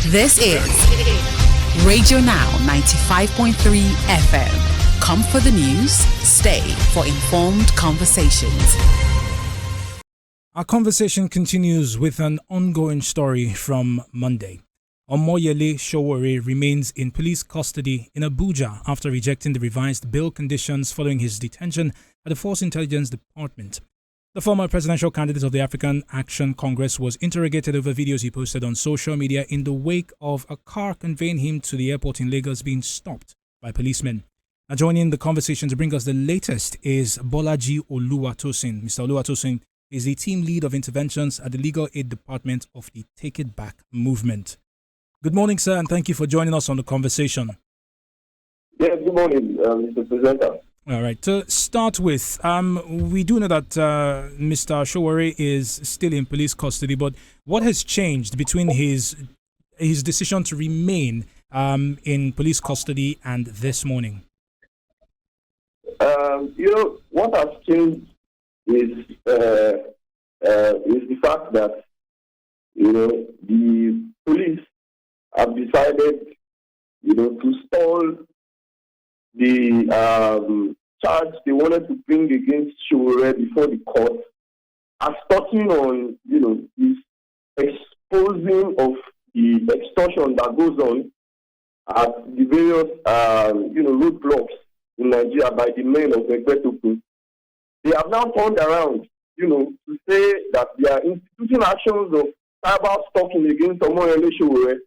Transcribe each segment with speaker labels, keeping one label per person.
Speaker 1: This is Radio Now 95.3 FM. Come for the news, stay for informed conversations.
Speaker 2: Our conversation continues with an ongoing story from Monday. Omoyele Sowore remains in police custody in Abuja after rejecting the revised bail conditions following his detention at the Force Intelligence Department. The former presidential candidate of the African Action Congress was interrogated over videos he posted on social media in the wake of a car conveying him to the airport in Lagos being stopped by policemen. Now, joining the conversation to bring us the latest is Bolaji Oluwatosin. Mr. Oluwatosin is the team lead of interventions at the Legal Aid Department of the Take It Back movement. Good morning, sir, and thank you for joining us on the conversation.
Speaker 3: Yes, good morning, Mr. Presenter.
Speaker 2: All right. To start with, we do know that Mr. Sowore is still in police custody, but what has changed between his decision to remain in police custody and this morning?
Speaker 3: What has changed is the fact that the police have decided to stall the charge they wanted to bring against Sowore before the court, as touching on this exposing of the extortion that goes on at the various roadblocks in Nigeria by the men of Egbetoku. They have now turned around, to say that they are instituting actions of cyber stalking against Omoyele Sowore.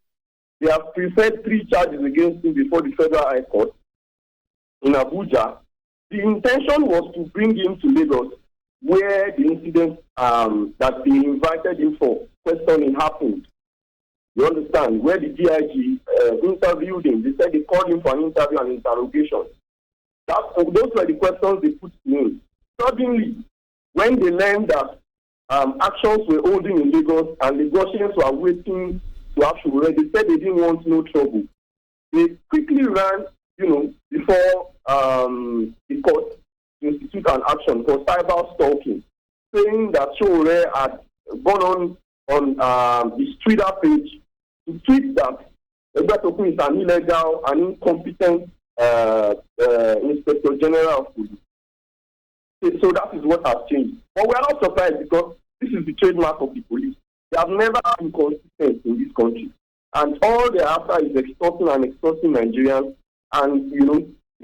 Speaker 3: They have preferred 3 charges against him before the Federal High Court in Abuja. The intention was to bring him to Lagos, where the incident that they invited him for questioning happened. You understand? Where the DIG interviewed him. They said they called him for an interview and interrogation. Those were the questions they put to him. Suddenly, when they learned that actions were holding in Lagos and Lagosians were waiting to have Sowore, they said they didn't want no trouble. They quickly ran before the court to institute an action for cyber stalking, saying that Sowore had gone on his Twitter page to tweet that Egbetoku is an illegal and incompetent Inspector General of Police. So that is what has changed. But we are not surprised because this is the trademark of the police. They have never been consistent in this country. And all they are after is extorting Nigerians and,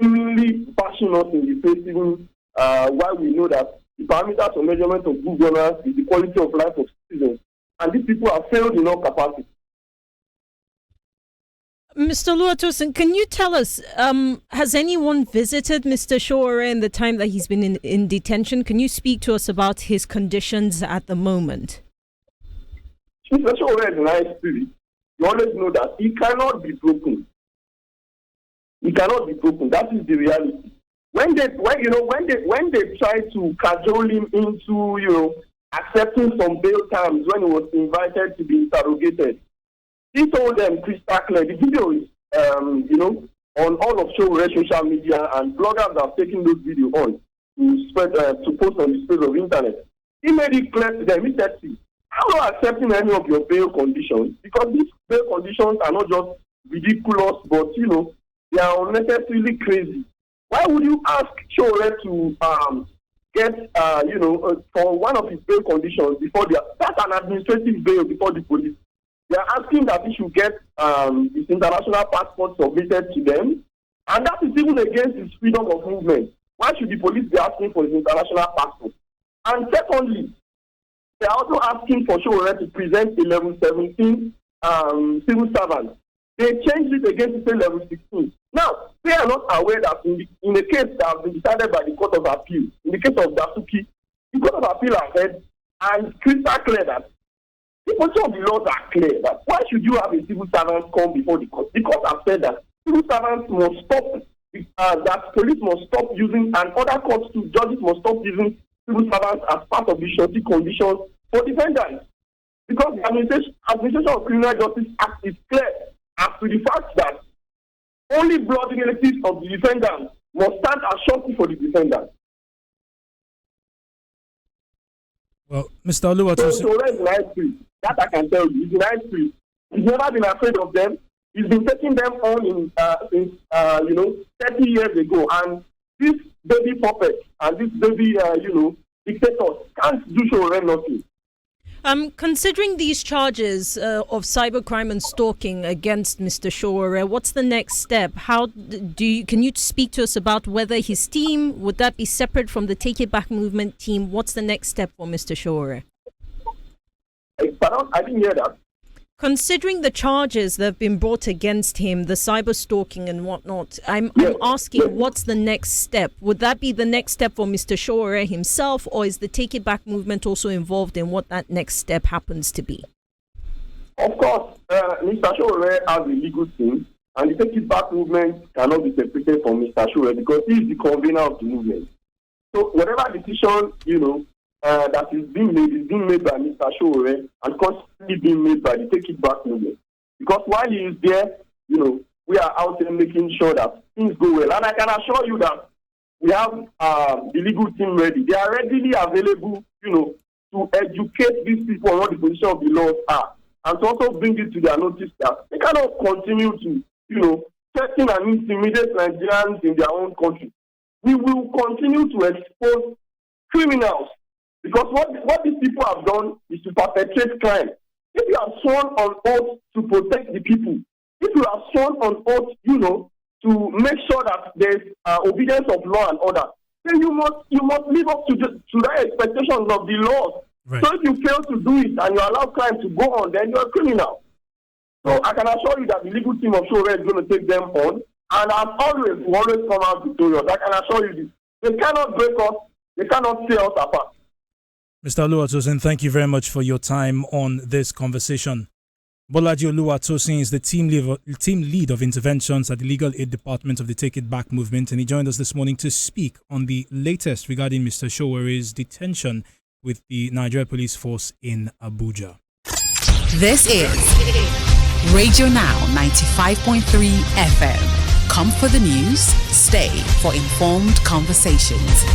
Speaker 3: seemingly bashing us in the face, even while we know that the parameters of measurement of good governance is the quality of life of citizens. And these people have failed in all capacity.
Speaker 4: Mr. Oluwatosin, can you tell us, has anyone visited Mr. Sowore in the time that he's been in detention? Can you speak to us about his conditions at the moment?
Speaker 3: Mr. Sowore is a nice spirit. You always know that he cannot be broken. He cannot be broken. That is the reality. When they try to cajole him into accepting some bail terms when he was invited to be interrogated, he told them crystal clear. The video is on all of Sowore's social media, and bloggers have taken those videos on to spread to post on the space of internet. He made it clear to them. He said, "See, I'm not accepting any of your bail conditions because these bail conditions are not just ridiculous, but they are unnecessarily crazy. Why would you ask Sowore to get for one of his bail conditions before that's an administrative bail before the police? They are asking that he should get his international passport submitted to them, and that is even against his freedom of movement. Why should the police be asking for his international passport? And secondly, they are also asking for Sowore to present a level 17 civil servant. They changed it again to say level 16. Now, they are not aware that in a case that has been decided by the Court of Appeal, in the case of Dasuki, the Court of Appeal has said, and crystal clear that the position of the laws are clear that why should you have a civil servant come before the court? The court has said that civil servants must stop, that police must stop using, and other courts too, judges must stop using civil servants as part of the surety conditions for defendants. Because the Administration of Criminal Justice Act is clear as to the fact that only blood relatives of the defendant must stand as surety for the defendant.
Speaker 2: Well, Mr. Oluwatosin.
Speaker 3: So is nice free. That I can tell you. It's nice free. He's never been afraid of them. He's been taking them on since 30 years ago. And this baby puppet and this baby, dictators can't do Sowore nothing.
Speaker 4: Considering these charges of cybercrime and stalking against Mr. Sowore, what's the next step? Can you speak to us about whether his team, would that be separate from the Take It Back movement team? What's the next step for Mr. Sowore?
Speaker 3: Pardon? I didn't hear that.
Speaker 4: Considering the charges that have been brought against him, the cyber stalking and whatnot, I'm asking, what's the next step? Would that be the next step for Mr. Sowore himself, or is the Take It Back movement also involved in what that next step happens to be?
Speaker 3: Of course, Mr. Sowore has a legal team, and the Take It Back movement cannot be separated from Mr. Sowore because he is the convener of the movement. So whatever decision, that is being made by Mr. Sowore and constantly being made by the Take It Back movement. Because while he is there, we are out there making sure that things go well. And I can assure you that we have the legal team ready. They are readily available, to educate these people on what the position of the laws are, and to also bring it to their notice that they cannot continue to, threaten and intimidate Nigerians in their own country. We will continue to expose criminals. Because what these people have done is to perpetrate crime. If you are sworn on oath to protect the people, if you are sworn on oath, to make sure that there is obedience of law and order, then you must live up to the expectations of the laws.
Speaker 2: Right. So
Speaker 3: if you fail to do it and you allow crime to go on, then you are a criminal. So I can assure you that the legal team of Sowore is going to take them on, and as always, we always come out victorious. I can assure you this. They cannot break us. They cannot tear us apart.
Speaker 2: Mr. Oluwatosin, thank you very much for your time on this conversation. Bolaji Oluwatosin is the team lead of interventions at the Legal Aid Department of the Take It Back movement, and he joined us this morning to speak on the latest regarding Mr. Showore's detention with the Nigeria Police Force in Abuja.
Speaker 1: This is Radio Now 95.3 FM. Come for the news, stay for informed conversations.